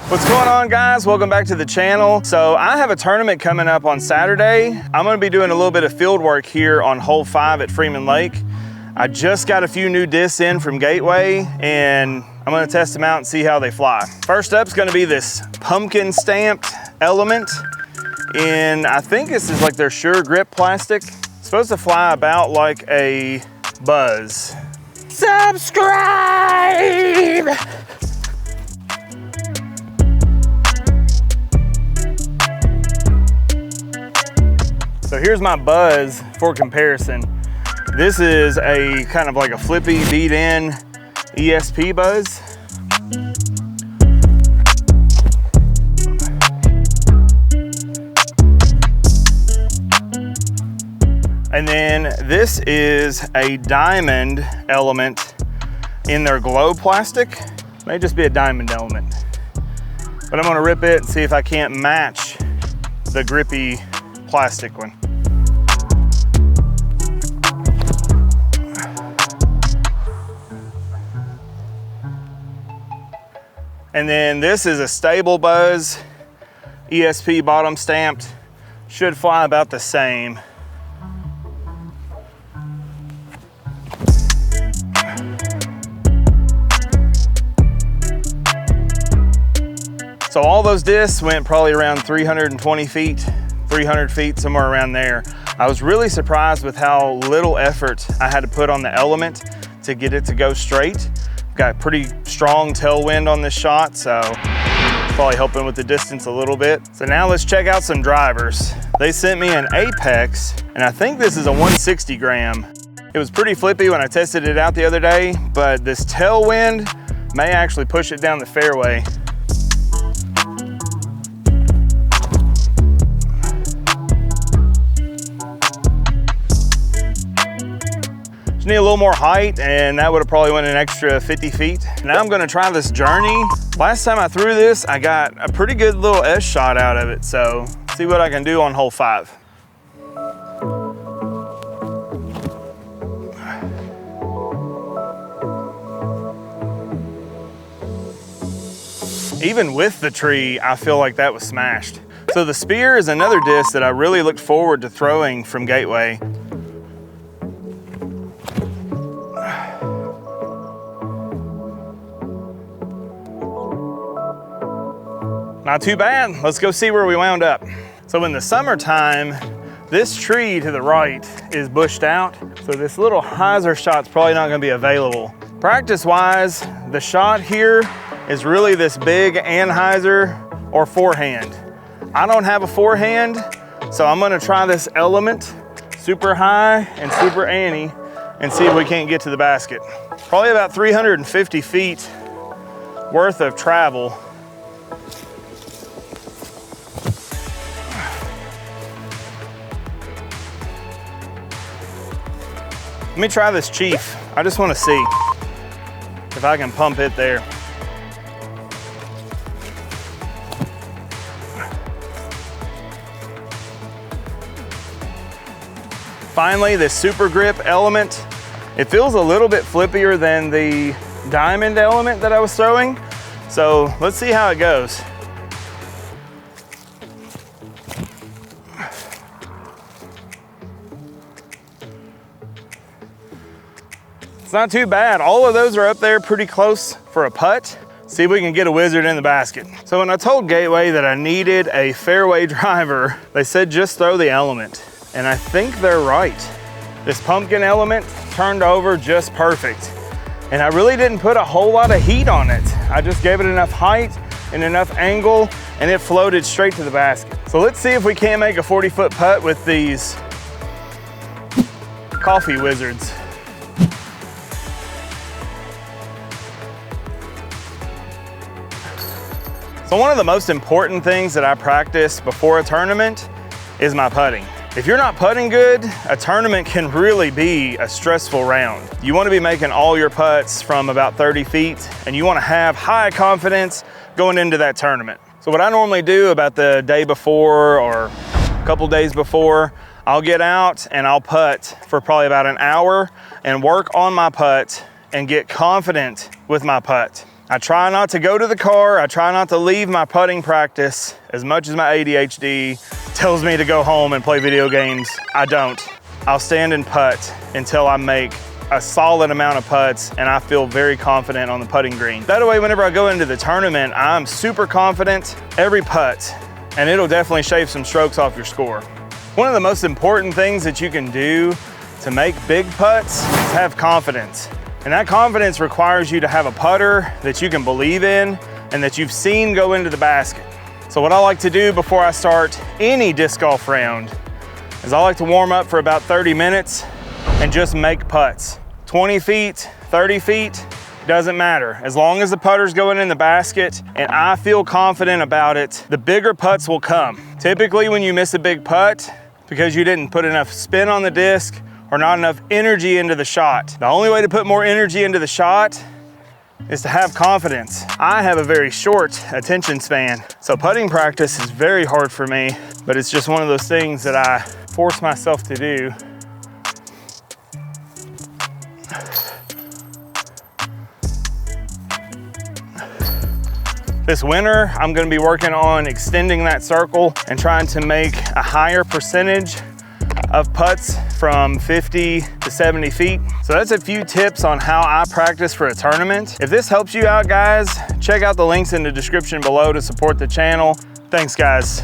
What's going on, guys? Welcome back to the channel. So I have a tournament coming up on Saturday. I'm gonna be doing a little bit of field work here on hole 5 at Freeman Lake. I just got a few new discs in from Gateway and I'm gonna test them out and see how they fly. First up is gonna be this pumpkin stamped element. And I think this is like their Sure Grip plastic. It's supposed to fly about like a buzz. Subscribe! So here's my buzz for comparison. This is a kind of like a flippy beat in ESP buzz. And then this is a diamond element in their glow plastic. May just be a diamond element. But I'm gonna rip it and see if I can't match the grippy plastic one. And then this is a stable buzz, ESP bottom stamped. Should fly about the same. So all those discs went probably around 320 feet, 300 feet, somewhere around there. I was really surprised with how little effort I had to put on the element to get it to go straight. Got pretty strong tailwind on this shot, so probably helping with the distance a little bit. So now let's check out some drivers. They sent me an Apex, and I think this is a 160 gram. It was pretty flippy when I tested it out the other day, but this tailwind may actually push it down the fairway. Need a little more height, and that would have probably went an extra 50 feet. Now I'm gonna try this Journey. Last time I threw this, I got a pretty good little S shot out of it, so see what I can do on hole 5. Even with the tree, I feel like that was smashed. So the Spear is another disc that I really looked forward to throwing from Gateway. Not too bad. Let's go see where we wound up. So in the summertime, this tree to the right is bushed out. So this little hyzer shot's probably not gonna be available. Practice-wise, the shot here is really this big anhyzer or forehand. I don't have a forehand, so I'm gonna try this element, super high and super ante, and see if we can't get to the basket. Probably about 350 feet worth of travel. Let me try this Chief. I just want to see if I can pump it there. Finally, this Super Grip element. It feels a little bit flippier than the diamond element that I was throwing. So let's see how it goes. It's not too bad. All of those are up there pretty close for a putt. See if we can get a wizard in the basket. So when I told Gateway that I needed a fairway driver, they said just throw the element. And I think they're right. This pumpkin element turned over just perfect. And I really didn't put a whole lot of heat on it. I just gave it enough height and enough angle, and it floated straight to the basket. So let's see if we can't make a 40-foot putt with these coffee wizards. So one of the most important things that I practice before a tournament is my putting. If you're not putting good, a tournament can really be a stressful round. You want to be making all your putts from about 30 feet, and you want to have high confidence going into that tournament. So what I normally do about the day before or a couple days before, I'll get out and I'll putt for probably about an hour and work on my putt and get confident with my putt. I try not to go to the car. I try not to leave my putting practice. As much as my ADHD tells me to go home and play video games, I don't. I'll stand and putt until I make a solid amount of putts and I feel very confident on the putting green. That way, whenever I go into the tournament, I'm super confident every putt, and it'll definitely shave some strokes off your score. One of the most important things that you can do to make big putts is have confidence. And that confidence requires you to have a putter that you can believe in and that you've seen go into the basket. So what I like to do before I start any disc golf round is I like to warm up for about 30 minutes and just make putts. 20 feet, 30 feet, doesn't matter. As long as the putter's going in the basket and I feel confident about it, the bigger putts will come. Typically when you miss a big putt, because you didn't put enough spin on the disc or not enough energy into the shot. The only way to put more energy into the shot is to have confidence. I have a very short attention span, so putting practice is very hard for me, but it's just one of those things that I force myself to do. This winter, I'm gonna be working on extending that circle and trying to make a higher percentage of putts from 50 to 70 feet. So that's a few tips on how I practice for a tournament. If this helps you out, guys, check out the links in the description below to support the channel. Thanks, guys.